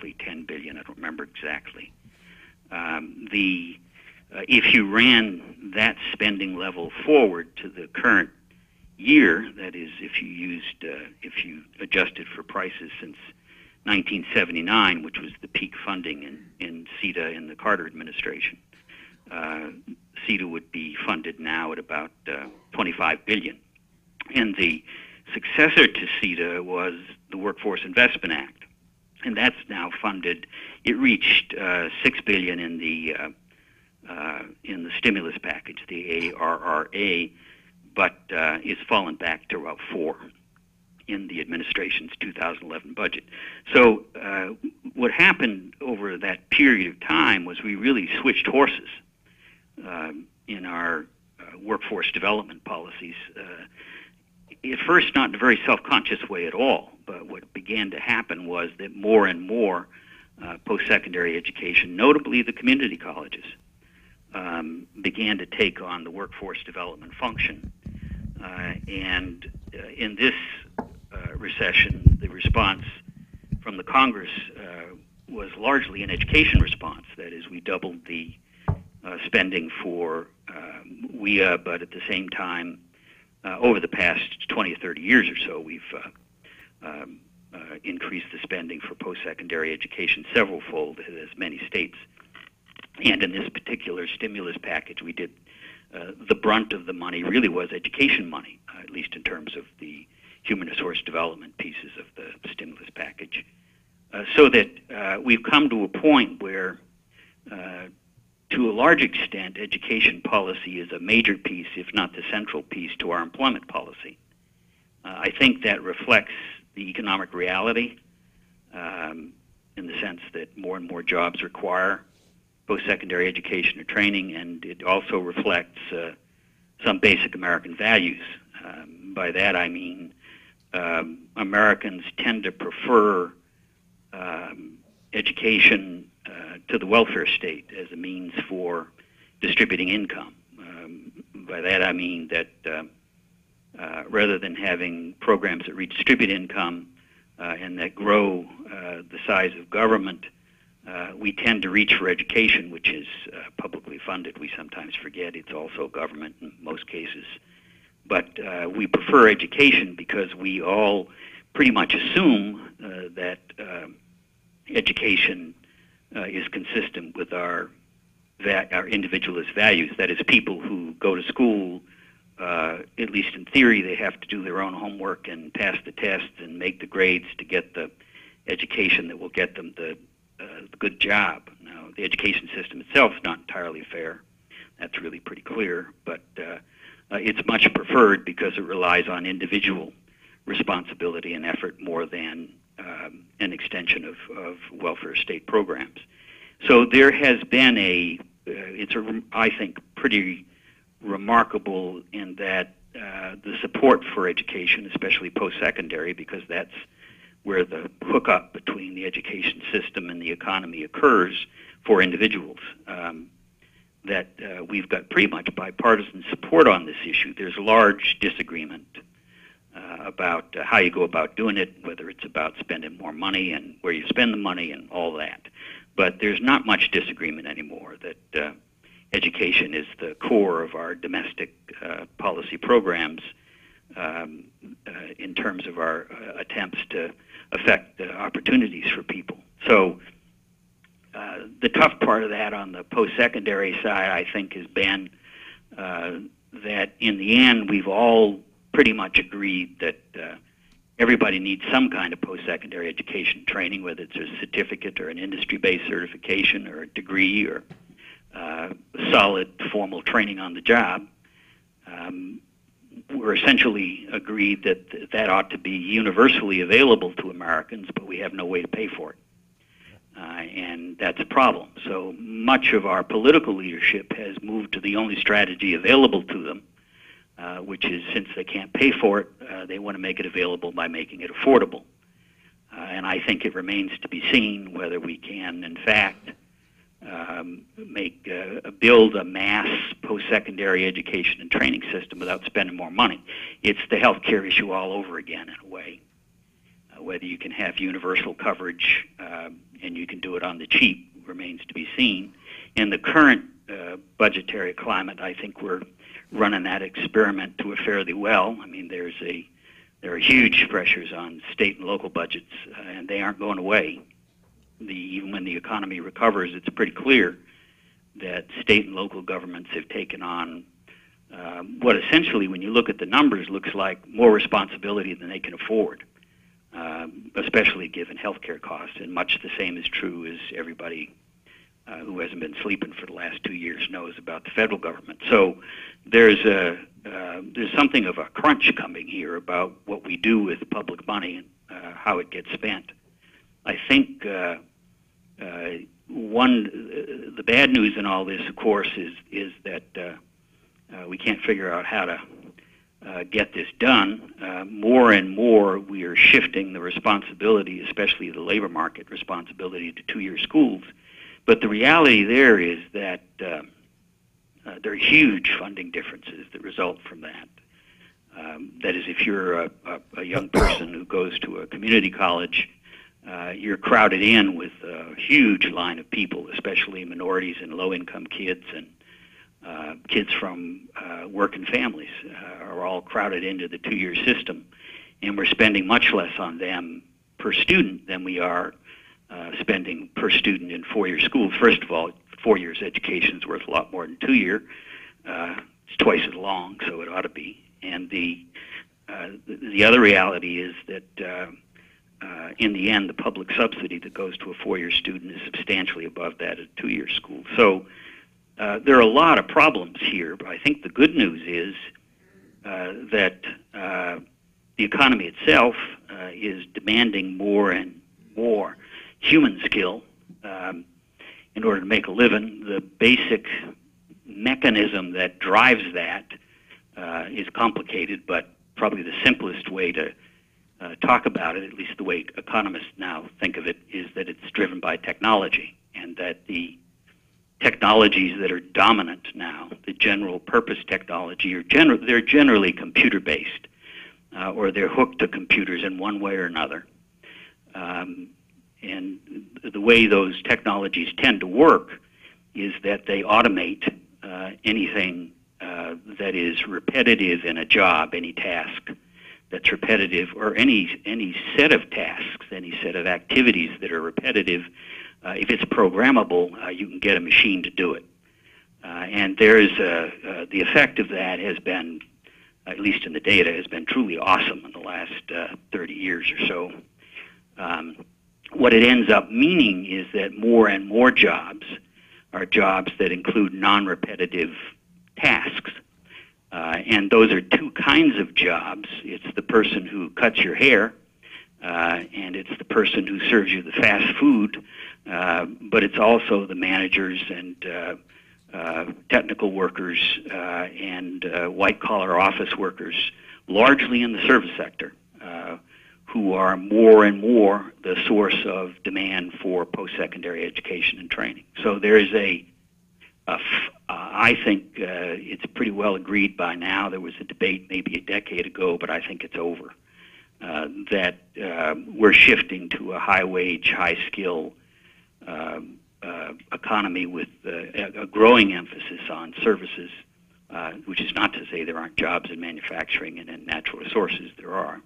roughly $10 billion. I don't remember exactly. If you ran that spending level forward to the current year, that is, if you adjusted for prices since 1979, which was the peak funding in CETA in the Carter administration, CETA would be funded now at about $25 billion. And the successor to CETA was the Workforce Investment Act, and that's now funded. It reached $6 billion in the stimulus package, the ARRA, but it's fallen back to about $4 in the administration's 2011 budget. So what happened over that period of time was we really switched horses in our workforce development policies. At first, not in a very self-conscious way at all, but what began to happen was that more and more post-secondary education, notably the community colleges, began to take on the workforce development function. And in this recession, the response from the Congress was largely an education response. That is, we doubled the spending for WIA, but at the same time, over the past 20 or 30 years or so, we've increased the spending for post-secondary education several-fold as many states. And in this particular stimulus package, we did the brunt of the money really was education money, at least in terms of the human resource development pieces of the stimulus package, so that we've come to a point where, to a large extent, education policy is a major piece, if not the central piece, to our employment policy. I think that reflects the economic reality in the sense that more and more jobs require post-secondary education or training, and it also reflects some basic American values. By that I mean Americans tend to prefer education to the welfare state as a means for distributing income. By that I mean that rather than having programs that redistribute income and that grow the size of government, we tend to reach for education, which is publicly funded. We sometimes forget it's also government in most cases. But we prefer education because we all pretty much assume that education is consistent with our individualist values. That is, people who go to school, at least in theory, they have to do their own homework and pass the tests and make the grades to get the education that will get them the good job. Now, the education system itself is not entirely fair. That's really pretty clear, but it's much preferred because it relies on individual responsibility and effort more than an extension of welfare state programs. So there has been I think, pretty remarkable in that the support for education, especially post-secondary, because that's where the hookup between the education system and the economy occurs for individuals, that we've got pretty much bipartisan support on this issue. There's large disagreement about how you go about doing it, whether it's about spending more money and where you spend the money and all that. But there's not much disagreement anymore that education is the core of our domestic policy programs in terms of our attempts to affect opportunities for people. So the tough part of that on the post-secondary side, I think, has been that in the end we've all pretty much agreed that everybody needs some kind of post-secondary education training, whether it's a certificate or an industry-based certification or a degree or solid formal training on the job. We're essentially agreed that that ought to be universally available to Americans, but we have no way to pay for it. And that's a problem. So much of our political leadership has moved to the only strategy available to them, which is, since they can't pay for it, they want to make it available by making it affordable. And I think it remains to be seen whether we can, in fact, build a mass post-secondary education and training system without spending more money. It's the healthcare issue all over again, in a way. Whether you can have universal coverage and you can do it on the cheap remains to be seen. In the current budgetary climate, I think we're running that experiment to a fairly well. I mean, there are huge pressures on state and local budgets, and they aren't going away. Even when the economy recovers, it's pretty clear that state and local governments have taken on what essentially, when you look at the numbers, looks like more responsibility than they can afford, especially given healthcare costs. And much the same is true as everybody who hasn't been sleeping for the last 2 years knows about the federal government. So there's something of a crunch coming here about what we do with public money and how it gets spent. I think the bad news in all this, of course, is that we can't figure out how to get this done. More and more, we are shifting the responsibility, especially the labor market responsibility, to two-year schools. But the reality there is that there are huge funding differences that result from that. That is, if you're a young person who goes to a community college, you're crowded in with a huge line of people, especially minorities and low-income kids and kids from working families are all crowded into the two-year system. And we're spending much less on them per student than we are spending per student in four-year schools. First of all, 4 years education is worth a lot more than 2 year. It's twice as long, so it ought to be. And the other reality is that in the end, the public subsidy that goes to a four-year student is substantially above that at a two-year school. So there are a lot of problems here, but I think the good news is that the economy itself is demanding more and more human skill in order to make a living. The basic mechanism that drives that is complicated, but probably the simplest way to talk about it, at least the way economists now think of it, is that it's driven by technology, and that the technologies that are dominant now, the general purpose technology, they're generally computer-based, or they're hooked to computers in one way or another. And the way those technologies tend to work is that they automate anything that is repetitive in a job, any task that's repetitive, or any set of tasks, any set of activities that are repetitive. If it's programmable, you can get a machine to do it. And there's the effect of that has been, at least in the data, has been truly awesome in the last 30 years or so. What it ends up meaning is that more and more jobs are jobs that include non-repetitive tasks. And those are two kinds of jobs. It's the person who cuts your hair, and it's the person who serves you the fast food, but it's also the managers and technical workers and white-collar office workers, largely in the service sector, who are more and more the source of demand for post-secondary education and training. So there is I think it's pretty well agreed by now. There was a debate maybe a decade ago, but I think it's over, that we're shifting to a high-wage, high-skill economy with a growing emphasis on services, which is not to say there aren't jobs in manufacturing and in natural resources. There are.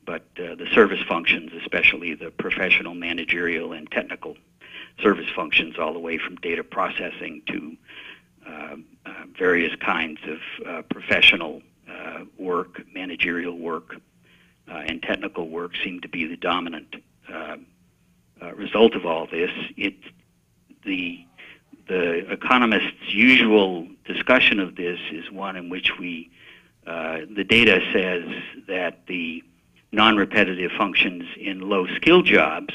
But the service functions, especially the professional, managerial, and technical service functions, all the way from data processing to various kinds of professional work, managerial work, and technical work, seem to be the dominant result of all this. The economists' usual discussion of this is one in which the data says that the non-repetitive functions in low-skill jobs